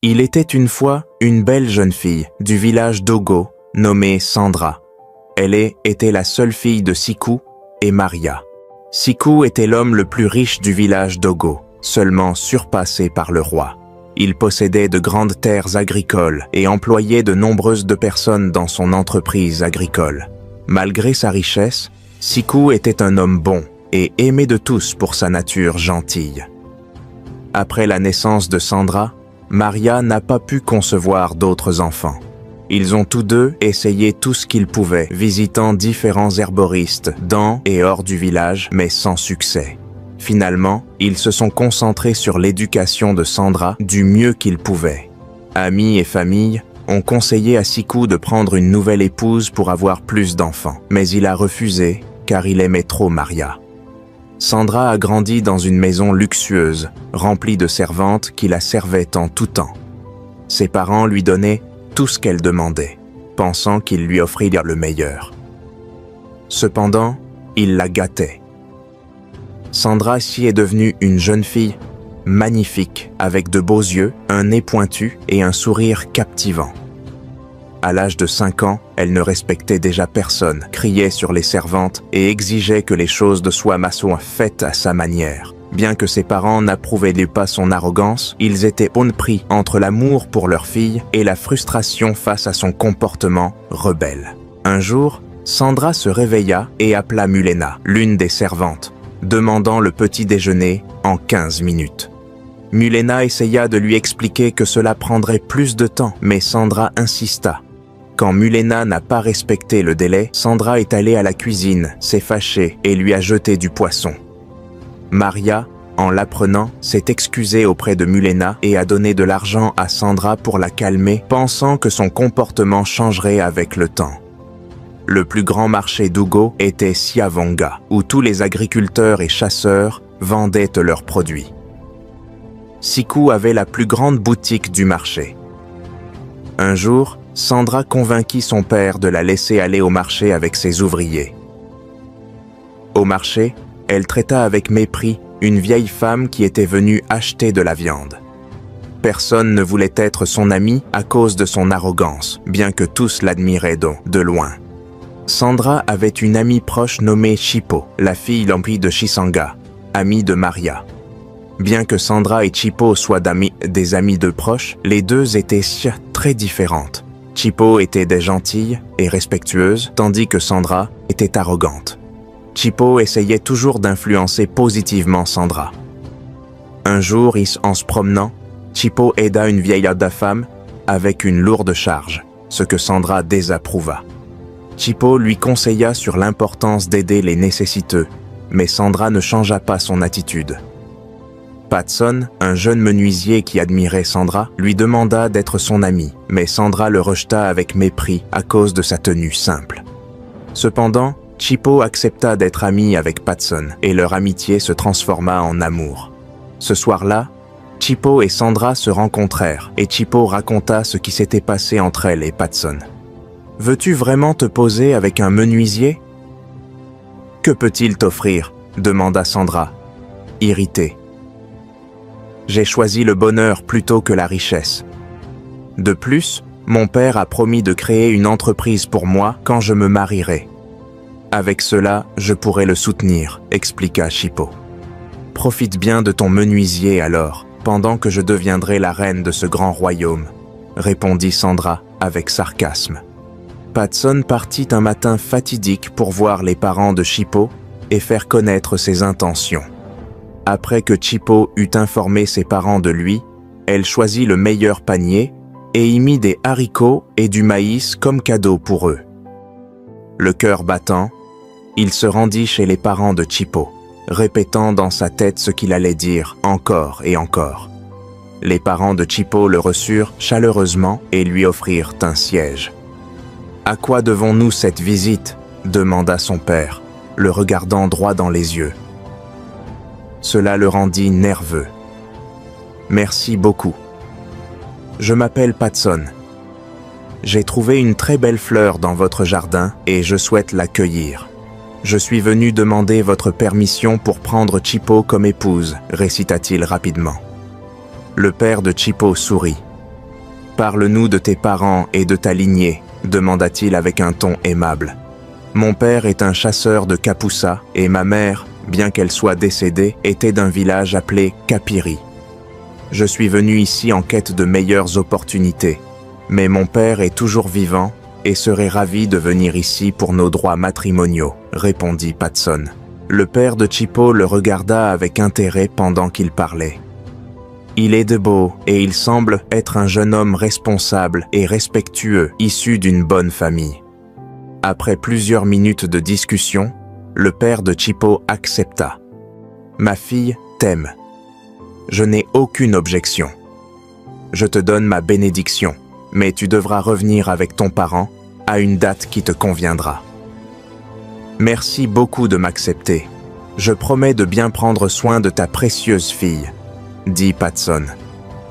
Il était une fois une belle jeune fille du village d'Ogo, nommée Sandra. Elle était la seule fille de Siku et Maria. Siku était l'homme le plus riche du village d'Ogo, seulement surpassé par le roi. Il possédait de grandes terres agricoles et employait de nombreuses personnes dans son entreprise agricole. Malgré sa richesse, Siku était un homme bon et aimé de tous pour sa nature gentille. Après la naissance de Sandra, Maria n'a pas pu concevoir d'autres enfants. Ils ont tous deux essayé tout ce qu'ils pouvaient, visitant différents herboristes dans et hors du village, mais sans succès. Finalement, ils se sont concentrés sur l'éducation de Sandra du mieux qu'ils pouvaient. Amis et famille ont conseillé à Siku de prendre une nouvelle épouse pour avoir plus d'enfants, mais il a refusé car il aimait trop Maria. Sandra a grandi dans une maison luxueuse, remplie de servantes qui la servaient en tout temps. Ses parents lui donnaient tout ce qu'elle demandait, pensant qu'ils lui offrirent le meilleur. Cependant, il la gâtait. Sandra s'y est devenue une jeune fille magnifique, avec de beaux yeux, un nez pointu et un sourire captivant. À l'âge de 5 ans, elle ne respectait déjà personne, criait sur les servantes et exigeait que les choses soient faites à sa manière. Bien que ses parents n'approuvaient pas son arrogance, ils étaient pris entre l'amour pour leur fille et la frustration face à son comportement rebelle. Un jour, Sandra se réveilla et appela Mulena, l'une des servantes, demandant le petit déjeuner en 15 minutes. Mulena essaya de lui expliquer que cela prendrait plus de temps, mais Sandra insista. Quand Mulena n'a pas respecté le délai, Sandra est allée à la cuisine, s'est fâchée et lui a jeté du poisson. Maria, en l'apprenant, s'est excusée auprès de Mulena et a donné de l'argent à Sandra pour la calmer, pensant que son comportement changerait avec le temps. Le plus grand marché d'Ogo était Siavonga, où tous les agriculteurs et chasseurs vendaient leurs produits. Siku avait la plus grande boutique du marché. Un jour, Sandra convainquit son père de la laisser aller au marché avec ses ouvriers. Au marché, elle traita avec mépris une vieille femme qui était venue acheter de la viande. Personne ne voulait être son ami à cause de son arrogance, bien que tous l'admiraient de loin. Sandra avait une amie proche nommée Chipo, la fille remplie de Chisanga, amie de Maria. Bien que Sandra et Chipo soient des amies de proches, les deux étaient très différentes. Chipo était des gentilles et respectueuses, tandis que Sandra était arrogante. Chipo essayait toujours d'influencer positivement Sandra. Un jour, en se promenant, Chipo aida une vieille femme avec une lourde charge, ce que Sandra désapprouva. Chipo lui conseilla sur l'importance d'aider les nécessiteux, mais Sandra ne changea pas son attitude. Patson, un jeune menuisier qui admirait Sandra, lui demanda d'être son ami, mais Sandra le rejeta avec mépris à cause de sa tenue simple. Cependant, Chipo accepta d'être ami avec Patson et leur amitié se transforma en amour. Ce soir-là, Chipo et Sandra se rencontrèrent et Chipo raconta ce qui s'était passé entre elle et Patson. « Veux-tu vraiment te poser avec un menuisier ?»« Que peut-il t'offrir » demanda Sandra, irritée. « J'ai choisi le bonheur plutôt que la richesse. De plus, mon père a promis de créer une entreprise pour moi quand je me marierai. Avec cela, je pourrai le soutenir, expliqua Chipo. Profite bien de ton menuisier alors, pendant que je deviendrai la reine de ce grand royaume, répondit Sandra avec sarcasme. Patson partit un matin fatidique pour voir les parents de Chipo et faire connaître ses intentions. Après que Chipo eut informé ses parents de lui, elle choisit le meilleur panier et y mit des haricots et du maïs comme cadeau pour eux. Le cœur battant, il se rendit chez les parents de Chipo, répétant dans sa tête ce qu'il allait dire encore et encore. Les parents de Chipo le reçurent chaleureusement et lui offrirent un siège. « À quoi devons-nous cette visite ?» demanda son père, le regardant droit dans les yeux. Cela le rendit nerveux. « Merci beaucoup. Je m'appelle Patson. J'ai trouvé une très belle fleur dans votre jardin et je souhaite la cueillir. Je suis venu demander votre permission pour prendre Chipo comme épouse, récita-t-il rapidement. Le père de Chipo sourit. Parle-nous de tes parents et de ta lignée, demanda-t-il avec un ton aimable. Mon père est un chasseur de Kapoussa et ma mère, bien qu'elle soit décédée, était d'un village appelé Kapiri. Je suis venu ici en quête de meilleures opportunités, mais mon père est toujours vivant et serait ravi de venir ici pour nos droits matrimoniaux, répondit Patson. Le père de Chipo le regarda avec intérêt pendant qu'il parlait. Il est de beau et il semble être un jeune homme responsable et respectueux, issu d'une bonne famille. Après plusieurs minutes de discussion, le père de Chipo accepta. « Ma fille t'aime. Je n'ai aucune objection. Je te donne ma bénédiction, mais tu devras revenir avec ton parent à une date qui te conviendra. Merci beaucoup de m'accepter. Je promets de bien prendre soin de ta précieuse fille, » dit Patson.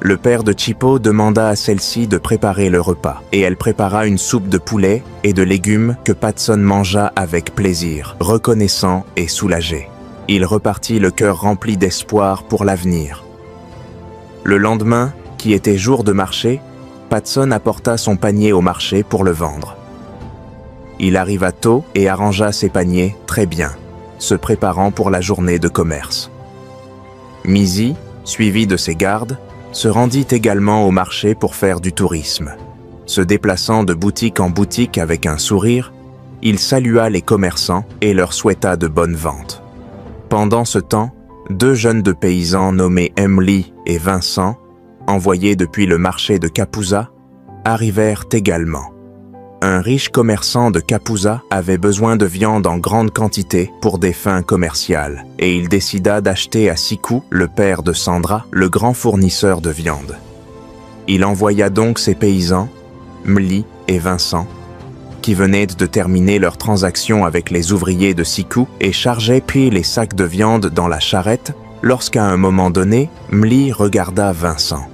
Le père de Chipo demanda à celle-ci de préparer le repas, et elle prépara une soupe de poulet et de légumes que Patson mangea avec plaisir, reconnaissant et soulagé. Il repartit le cœur rempli d'espoir pour l'avenir. Le lendemain, qui était jour de marché, Patson apporta son panier au marché pour le vendre. Il arriva tôt et arrangea ses paniers très bien, se préparant pour la journée de commerce. Mizi, suivi de ses gardes, se rendit également au marché pour faire du tourisme. Se déplaçant de boutique en boutique avec un sourire, il salua les commerçants et leur souhaita de bonnes ventes. Pendant ce temps, deux jeunes de paysans nommés Emily et Vincent, envoyés depuis le marché de Kapoussa, arrivèrent également. Un riche commerçant de Kapoussa avait besoin de viande en grande quantité pour des fins commerciales, et il décida d'acheter à Sikou, le père de Sandra, le grand fournisseur de viande. Il envoya donc ses paysans, Mli et Vincent, qui venaient de terminer leur transaction avec les ouvriers de Sikou et chargeaient puis les sacs de viande dans la charrette, lorsqu'à un moment donné, Mli regarda Vincent.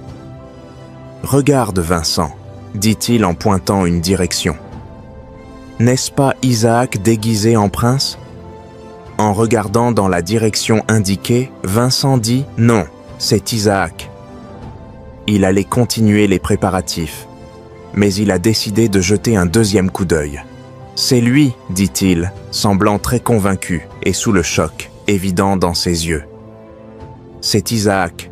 « Regarde Vincent », dit-il en pointant une direction. « N'est-ce pas Isaac déguisé en prince ?» En regardant dans la direction indiquée, Vincent dit « Non, c'est Isaac ». Il allait continuer les préparatifs, mais il a décidé de jeter un deuxième coup d'œil. « C'est lui », dit-il, semblant très convaincu et sous le choc, évident dans ses yeux. « C'est Isaac.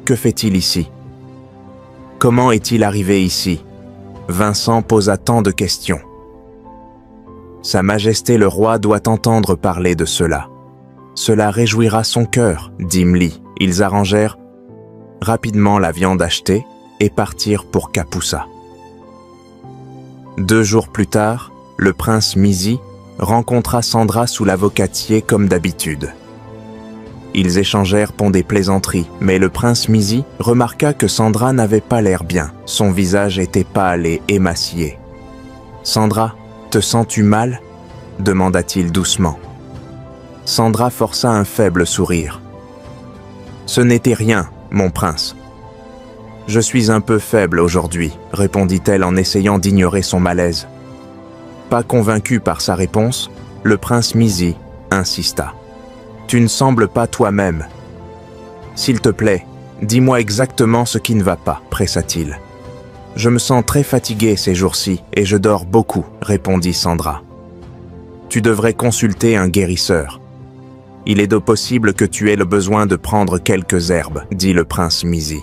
Que fait-il ici ? Comment est-il arrivé ici ?» Vincent posa tant de questions. « Sa Majesté le roi doit entendre parler de cela. Cela réjouira son cœur, » dit Mli. Ils arrangèrent rapidement la viande achetée et partirent pour Kapoussa. 2 jours plus tard, le prince Mizi rencontra Sandra sous l'avocatier comme d'habitude. Ils échangèrent pour des plaisanteries, mais le prince Mizi remarqua que Sandra n'avait pas l'air bien. Son visage était pâle et émacié. « Sandra, te sens-tu mal ?» demanda-t-il doucement. Sandra força un faible sourire. « Ce n'était rien, mon prince. »« Je suis un peu faible aujourd'hui, » répondit-elle en essayant d'ignorer son malaise. Pas convaincu par sa réponse, le prince Mizi insista. « Tu ne sembles pas toi-même. S'il te plaît, dis-moi exactement ce qui ne va pas, » pressa-t-il. « Je me sens très fatigué ces jours-ci et je dors beaucoup, » répondit Sandra. « Tu devrais consulter un guérisseur. Il est possible que tu aies le besoin de prendre quelques herbes, » dit le prince Mizi.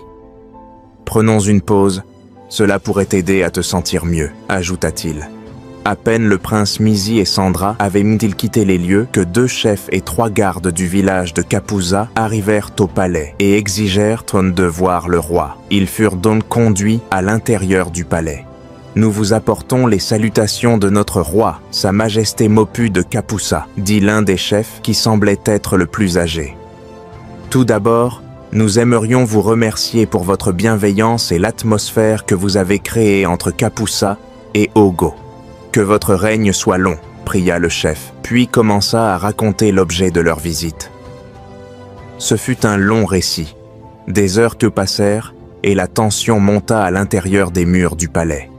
« Prenons une pause, cela pourrait t'aider à te sentir mieux, » ajouta-t-il. À peine le prince Mizi et Sandra avaient-ils quitté les lieux que 2 chefs et 3 gardes du village de Kapoussa arrivèrent au palais et exigèrent de voir le roi. Ils furent donc conduits à l'intérieur du palais. « Nous vous apportons les salutations de notre roi, sa majesté Mopu de Kapoussa, » dit l'un des chefs qui semblait être le plus âgé. « Tout d'abord, nous aimerions vous remercier pour votre bienveillance et l'atmosphère que vous avez créée entre Kapoussa et Ogo. Que votre règne soit long, » pria le chef, puis commença à raconter l'objet de leur visite. Ce fut un long récit. Des heures que passèrent et la tension monta à l'intérieur des murs du palais.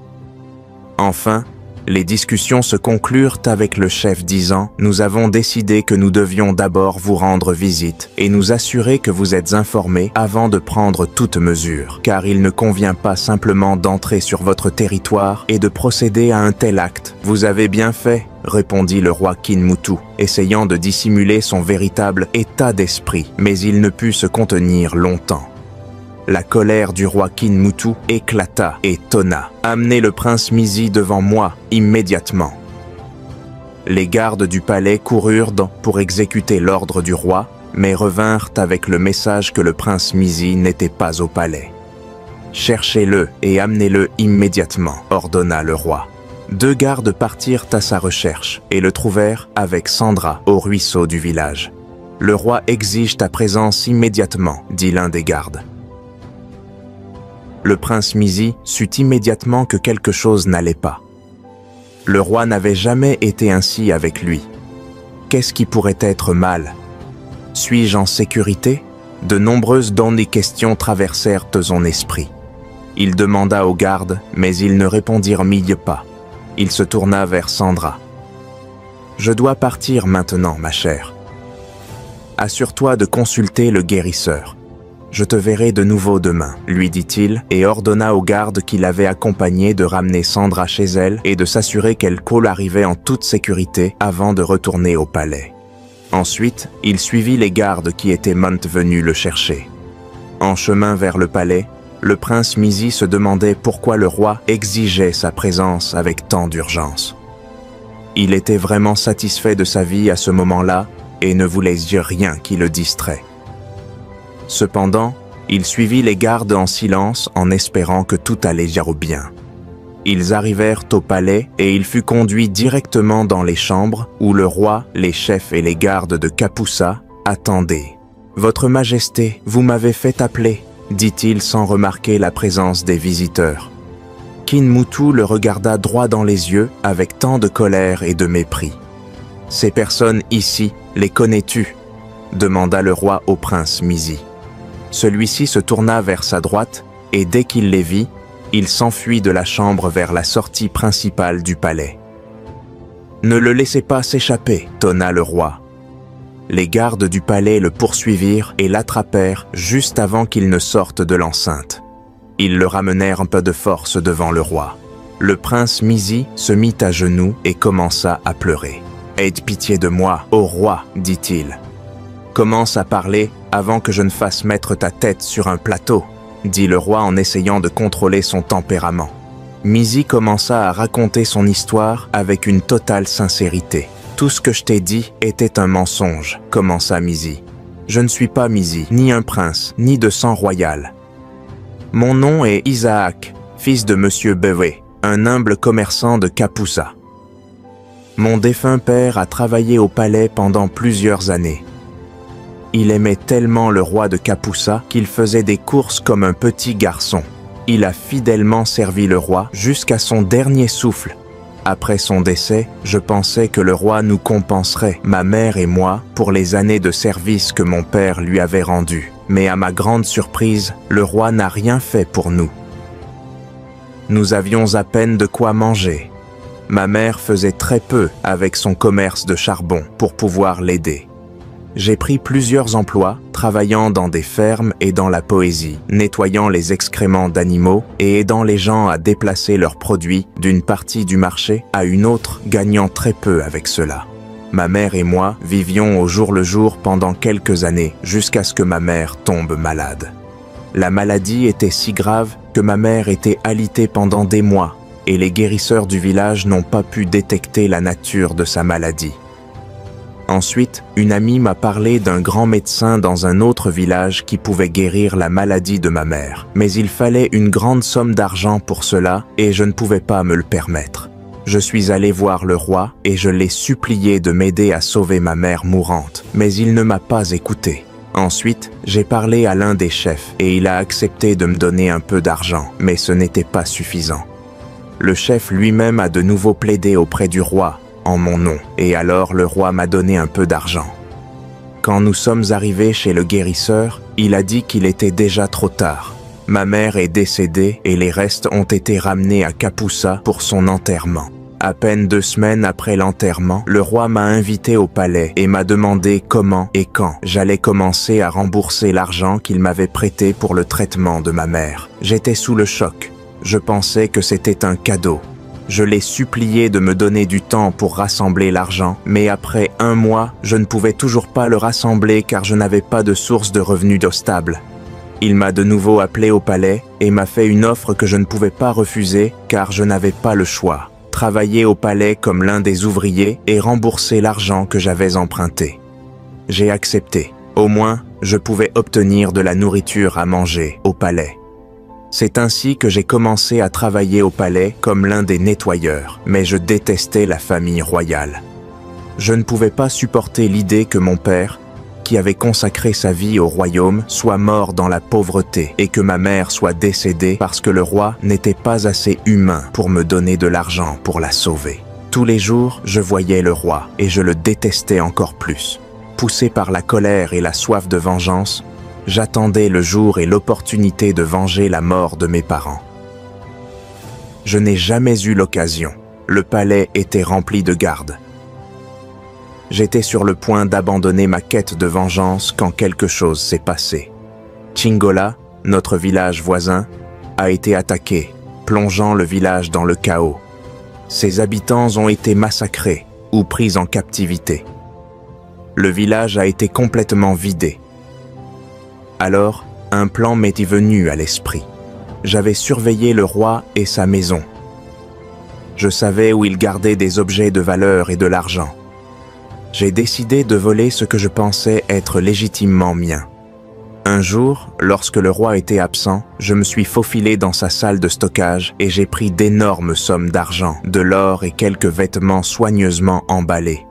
Enfin, Les discussions se conclurent avec le chef disant « Nous avons décidé que nous devions d'abord vous rendre visite et nous assurer que vous êtes informés avant de prendre toute mesure, car il ne convient pas simplement d'entrer sur votre territoire et de procéder à un tel acte. Vous avez bien fait », répondit le roi Kinmutu, essayant de dissimuler son véritable état d'esprit, mais il ne put se contenir longtemps. La colère du roi Kinmutu éclata et tonna. « Amenez le prince Mizi devant moi, immédiatement !» Les gardes du palais coururent pour exécuter l'ordre du roi, mais revinrent avec le message que le prince Mizi n'était pas au palais. « Cherchez-le et amenez-le immédiatement », ordonna le roi. 2 gardes partirent à sa recherche et le trouvèrent avec Sandra au ruisseau du village. « Le roi exige ta présence immédiatement », dit l'un des gardes. Le prince Mizi sut immédiatement que quelque chose n'allait pas. Le roi n'avait jamais été ainsi avec lui. Qu'est-ce qui pourrait être mal? Suis-je en sécurité? De nombreuses questions traversèrent son esprit. Il demanda aux gardes, mais ils ne répondirent pas. Il se tourna vers Sandra. « Je dois partir maintenant, ma chère. Assure-toi de consulter le guérisseur. Je te verrai de nouveau demain, lui dit-il, et ordonna aux gardes qui l'avaient accompagné de ramener Sandra chez elle et de s'assurer qu'elle arrivait en toute sécurité avant de retourner au palais. Ensuite, il suivit les gardes qui étaient venus le chercher. En chemin vers le palais, le prince Mizi se demandait pourquoi le roi exigeait sa présence avec tant d'urgence. Il était vraiment satisfait de sa vie à ce moment-là et ne voulait dire rien qui le distrait. Cependant, il suivit les gardes en silence en espérant que tout allait bien. Ils arrivèrent au palais et il fut conduit directement dans les chambres où le roi, les chefs et les gardes de Kapusa attendaient. « Votre Majesté, vous m'avez fait appeler », dit-il sans remarquer la présence des visiteurs. Kinmutu le regarda droit dans les yeux avec tant de colère et de mépris. « Ces personnes ici, les connais-tu » demanda le roi au prince Mizi. Celui-ci se tourna vers sa droite et dès qu'il les vit, il s'enfuit de la chambre vers la sortie principale du palais. « Ne le laissez pas s'échapper » tonna le roi. Les gardes du palais le poursuivirent et l'attrapèrent juste avant qu'il ne sorte de l'enceinte. Ils le ramenèrent un peu de force devant le roi. Le prince Mizi se mit à genoux et commença à pleurer. « Aie pitié de moi, ô roi » dit-il. « Commence à parler avant que je ne fasse mettre ta tête sur un plateau » dit le roi en essayant de contrôler son tempérament. Mizi commença à raconter son histoire avec une totale sincérité. « Tout ce que je t'ai dit était un mensonge » commença Mizi. « Je ne suis pas Mizi, ni un prince, ni de sang royal. Mon nom est Isaac, fils de Monsieur Bewe, un humble commerçant de Kapusa. Mon défunt père a travaillé au palais pendant plusieurs années. Il aimait tellement le roi de Kapusa qu'il faisait des courses comme un petit garçon. Il a fidèlement servi le roi jusqu'à son dernier souffle. Après son décès, je pensais que le roi nous compenserait, ma mère et moi, pour les années de service que mon père lui avait rendues. Mais à ma grande surprise, le roi n'a rien fait pour nous. Nous avions à peine de quoi manger. Ma mère faisait très peu avec son commerce de charbon pour pouvoir l'aider. J'ai pris plusieurs emplois, travaillant dans des fermes et dans la poésie, nettoyant les excréments d'animaux et aidant les gens à déplacer leurs produits d'une partie du marché à une autre, gagnant très peu avec cela. Ma mère et moi vivions au jour le jour pendant quelques années, jusqu'à ce que ma mère tombe malade. La maladie était si grave que ma mère était alitée pendant des mois et les guérisseurs du village n'ont pas pu détecter la nature de sa maladie. Ensuite, une amie m'a parlé d'un grand médecin dans un autre village qui pouvait guérir la maladie de ma mère. Mais il fallait une grande somme d'argent pour cela et je ne pouvais pas me le permettre. Je suis allé voir le roi et je l'ai supplié de m'aider à sauver ma mère mourante, mais il ne m'a pas écouté. Ensuite, j'ai parlé à l'un des chefs et il a accepté de me donner un peu d'argent, mais ce n'était pas suffisant. Le chef lui-même a de nouveau plaidé auprès du roi en mon nom, et alors le roi m'a donné un peu d'argent. Quand nous sommes arrivés chez le guérisseur, il a dit qu'il était déjà trop tard. Ma mère est décédée et les restes ont été ramenés à Kapusa pour son enterrement. À peine 2 semaines après l'enterrement, le roi m'a invité au palais et m'a demandé comment et quand j'allais commencer à rembourser l'argent qu'il m'avait prêté pour le traitement de ma mère. J'étais sous le choc. Je pensais que c'était un cadeau. Je l'ai supplié de me donner du temps pour rassembler l'argent, mais après 1 mois, je ne pouvais toujours pas le rassembler car je n'avais pas de source de revenus stable. Il m'a de nouveau appelé au palais et m'a fait une offre que je ne pouvais pas refuser car je n'avais pas le choix. Travailler au palais comme l'un des ouvriers et rembourser l'argent que j'avais emprunté. J'ai accepté. Au moins, je pouvais obtenir de la nourriture à manger au palais. C'est ainsi que j'ai commencé à travailler au palais comme l'un des nettoyeurs, mais je détestais la famille royale. Je ne pouvais pas supporter l'idée que mon père, qui avait consacré sa vie au royaume, soit mort dans la pauvreté et que ma mère soit décédée parce que le roi n'était pas assez humain pour me donner de l'argent pour la sauver. Tous les jours, je voyais le roi et je le détestais encore plus. Poussé par la colère et la soif de vengeance, j'attendais le jour et l'opportunité de venger la mort de mes parents. Je n'ai jamais eu l'occasion. Le palais était rempli de gardes. J'étais sur le point d'abandonner ma quête de vengeance quand quelque chose s'est passé. Chingola, notre village voisin, a été attaqué, plongeant le village dans le chaos. Ses habitants ont été massacrés ou pris en captivité. Le village a été complètement vidé. Alors, un plan m'était venu à l'esprit. J'avais surveillé le roi et sa maison. Je savais où il gardait des objets de valeur et de l'argent. J'ai décidé de voler ce que je pensais être légitimement mien. Un jour, lorsque le roi était absent, je me suis faufilé dans sa salle de stockage et j'ai pris d'énormes sommes d'argent, de l'or et quelques vêtements soigneusement emballés.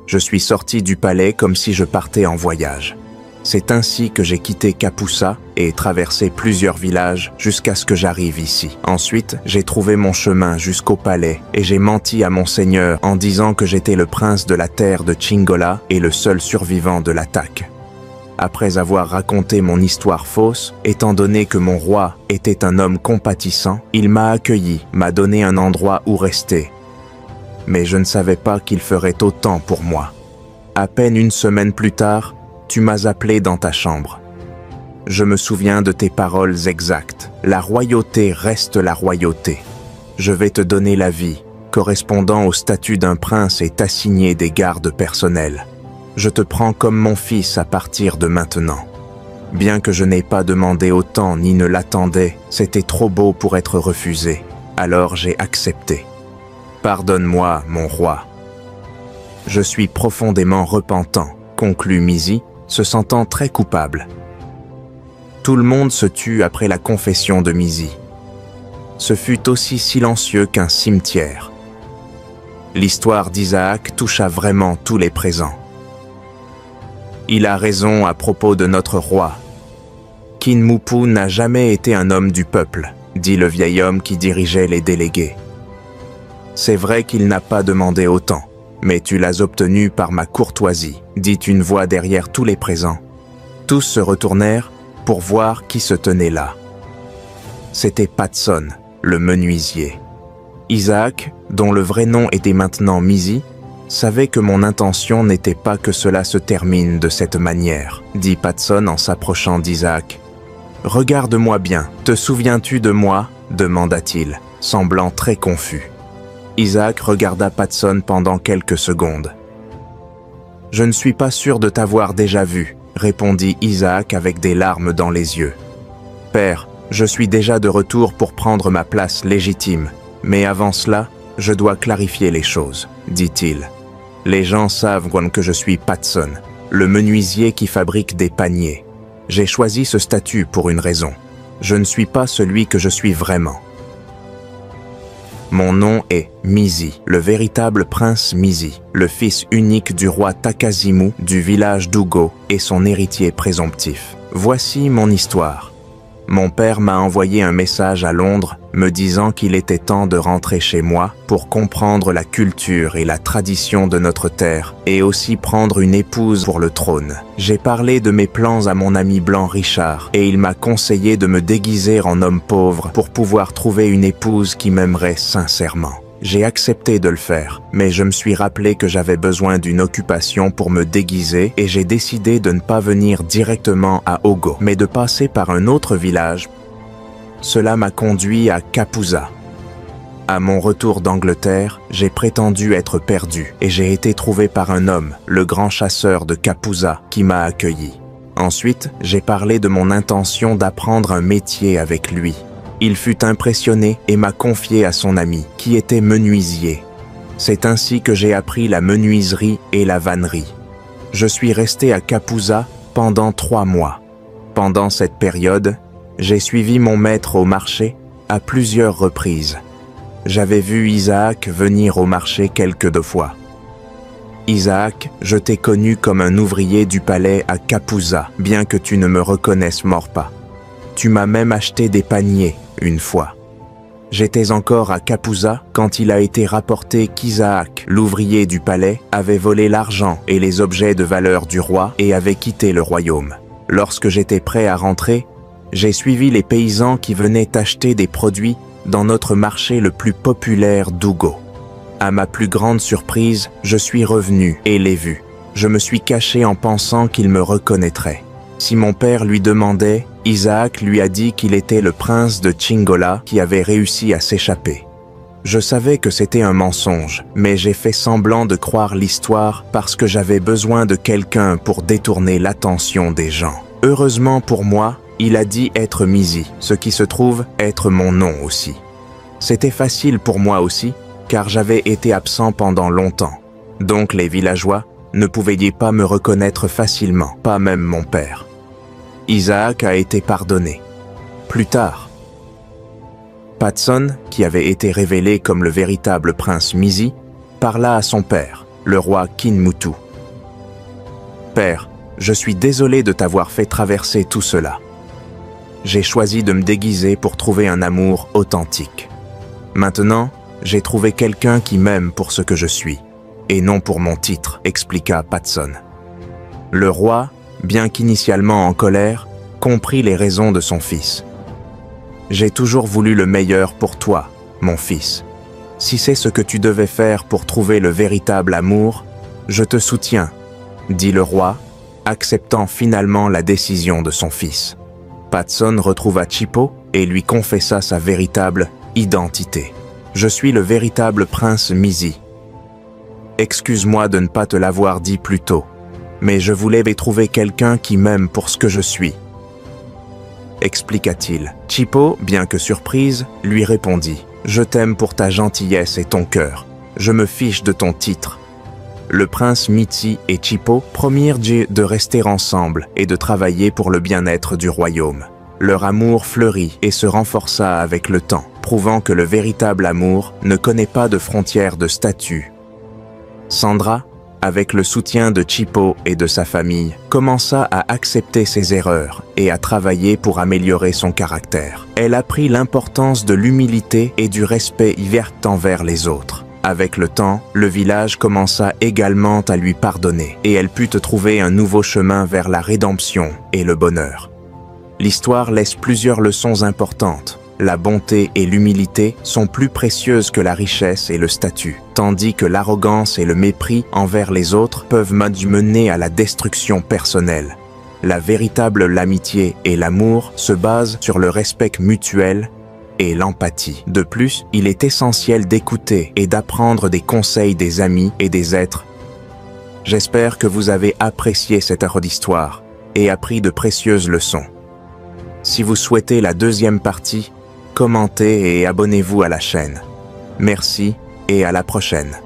Je suis sorti du palais comme si je partais en voyage. C'est ainsi que j'ai quitté Kapusa et traversé plusieurs villages jusqu'à ce que j'arrive ici. Ensuite, j'ai trouvé mon chemin jusqu'au palais et j'ai menti à mon seigneur en disant que j'étais le prince de la terre de Chingola et le seul survivant de l'attaque. Après avoir raconté mon histoire fausse, étant donné que mon roi était un homme compatissant, il m'a accueilli, m'a donné un endroit où rester. Mais je ne savais pas qu'il ferait autant pour moi. À peine 1 semaine plus tard, tu m'as appelé dans ta chambre. Je me souviens de tes paroles exactes. La royauté reste la royauté. Je vais te donner la vie, correspondant au statut d'un prince et t'assigner des gardes personnels. Je te prends comme mon fils à partir de maintenant. Bien que je n'ai pas demandé autant ni ne l'attendais, c'était trop beau pour être refusé. Alors j'ai accepté. Pardonne-moi, mon roi. Je suis profondément repentant, conclut Mizi, se sentant très coupable. Tout le monde se tut après la confession de Mizi. Ce fut aussi silencieux qu'un cimetière. L'histoire d'Isaac toucha vraiment tous les présents. Il a raison à propos de notre roi. Kinmupu n'a jamais été un homme du peuple, dit le vieil homme qui dirigeait les délégués. C'est vrai qu'il n'a pas demandé autant. Mais tu l'as obtenu par ma courtoisie, dit une voix derrière tous les présents. Tous se retournèrent pour voir qui se tenait là. C'était Patson, le menuisier. Isaac, dont le vrai nom était maintenant Mizi, savait que mon intention n'était pas que cela se termine de cette manière, dit Patson en s'approchant d'Isaac. « Regarde-moi bien, te souviens-tu de moi ?» demanda-t-il, semblant très confus. Isaac regarda Patson pendant quelques secondes. « Je ne suis pas sûr de t'avoir déjà vu, » répondit Isaac avec des larmes dans les yeux. « Père, je suis déjà de retour pour prendre ma place légitime, mais avant cela, je dois clarifier les choses, » dit-il. « Les gens savent que je suis Patson, le menuisier qui fabrique des paniers. J'ai choisi ce statut pour une raison. Je ne suis pas celui que je suis vraiment. Mon nom est Mizi, le véritable prince Mizi, le fils unique du roi Takazimu du village d'Ugo et son héritier présomptif. Voici mon histoire. Mon père m'a envoyé un message à Londres me disant qu'il était temps de rentrer chez moi pour comprendre la culture et la tradition de notre terre et aussi prendre une épouse pour le trône. J'ai parlé de mes plans à mon ami blanc Richard et il m'a conseillé de me déguiser en homme pauvre pour pouvoir trouver une épouse qui m'aimerait sincèrement. j'ai accepté de le faire, mais je me suis rappelé que j'avais besoin d'une occupation pour me déguiser et j'ai décidé de ne pas venir directement à Ogo, mais de passer par un autre village. Cela m'a conduit à Kapuza. À mon retour d'Angleterre, j'ai prétendu être perdu et j'ai été trouvé par un homme, le grand chasseur de Kapuza, qui m'a accueilli. Ensuite, j'ai parlé de mon intention d'apprendre un métier avec lui. Il fut impressionné et m'a confié à son ami, qui était menuisier. C'est ainsi que j'ai appris la menuiserie et la vannerie. Je suis resté à Kapuza pendant 3 mois. Pendant cette période, j'ai suivi mon maître au marché à plusieurs reprises. J'avais vu Isaac venir au marché quelques 2 fois. Isaac, je t'ai connu comme un ouvrier du palais à Kapuza, bien que tu ne me reconnaisses mort pas. Tu m'as même acheté des paniers, une fois. J'étais encore à Kapuza quand il a été rapporté qu'Isaac, l'ouvrier du palais, avait volé l'argent et les objets de valeur du roi et avait quitté le royaume. Lorsque j'étais prêt à rentrer, j'ai suivi les paysans qui venaient acheter des produits dans notre marché le plus populaire d'Ugo. À ma plus grande surprise, je suis revenu et l'ai vu. Je me suis caché en pensant qu'il me reconnaîtrait. Si mon père lui demandait, Isaac lui a dit qu'il était le prince de Chingola qui avait réussi à s'échapper. Je savais que c'était un mensonge, mais j'ai fait semblant de croire l'histoire parce que j'avais besoin de quelqu'un pour détourner l'attention des gens. Heureusement pour moi, il a dit être Mizi, ce qui se trouve être mon nom aussi. C'était facile pour moi aussi, car j'avais été absent pendant longtemps. Donc les villageois ne pouvaient pas me reconnaître facilement, pas même mon père. Isaac a été pardonné. Plus tard, Patson, qui avait été révélé comme le véritable prince Mizi, parla à son père, le roi Kinmutu. « Père, je suis désolé de t'avoir fait traverser tout cela. J'ai choisi de me déguiser pour trouver un amour authentique. Maintenant, j'ai trouvé quelqu'un qui m'aime pour ce que je suis, et non pour mon titre, expliqua Patson. Le roi, bien qu'initialement en colère, comprit les raisons de son fils. J'ai toujours voulu le meilleur pour toi, mon fils. Si c'est ce que tu devais faire pour trouver le véritable amour, je te soutiens, dit le roi, acceptant finalement la décision de son fils. Patson retrouva Chipo et lui confessa sa véritable identité. Je suis le véritable prince Mizi. Excuse-moi de ne pas te l'avoir dit plus tôt, mais je voulais trouver quelqu'un qui m'aime pour ce que je suis. Expliqua-t-il. Chipo, bien que surprise, lui répondit « Je t'aime pour ta gentillesse et ton cœur. Je me fiche de ton titre. » Le prince Mizi et Chipo promirent de rester ensemble et de travailler pour le bien-être du royaume. Leur amour fleurit et se renforça avec le temps, prouvant que le véritable amour ne connaît pas de frontières de statut. Sandra, avec le soutien de Chipo et de sa famille, commença à accepter ses erreurs et à travailler pour améliorer son caractère. Elle apprit l'importance de l'humilité et du respect envers les autres. Avec le temps, le village commença également à lui pardonner et elle put trouver un nouveau chemin vers la rédemption et le bonheur. L'histoire laisse plusieurs leçons importantes. La bonté et l'humilité sont plus précieuses que la richesse et le statut, tandis que l'arrogance et le mépris envers les autres peuvent mener à la destruction personnelle. La véritable amitié et l'amour se basent sur le respect mutuel et l'empathie. De plus, il est essentiel d'écouter et d'apprendre des conseils des amis et des êtres. J'espère que vous avez apprécié cette heure d'histoire et appris de précieuses leçons. Si vous souhaitez la deuxième partie, commentez et abonnez-vous à la chaîne. Merci et à la prochaine.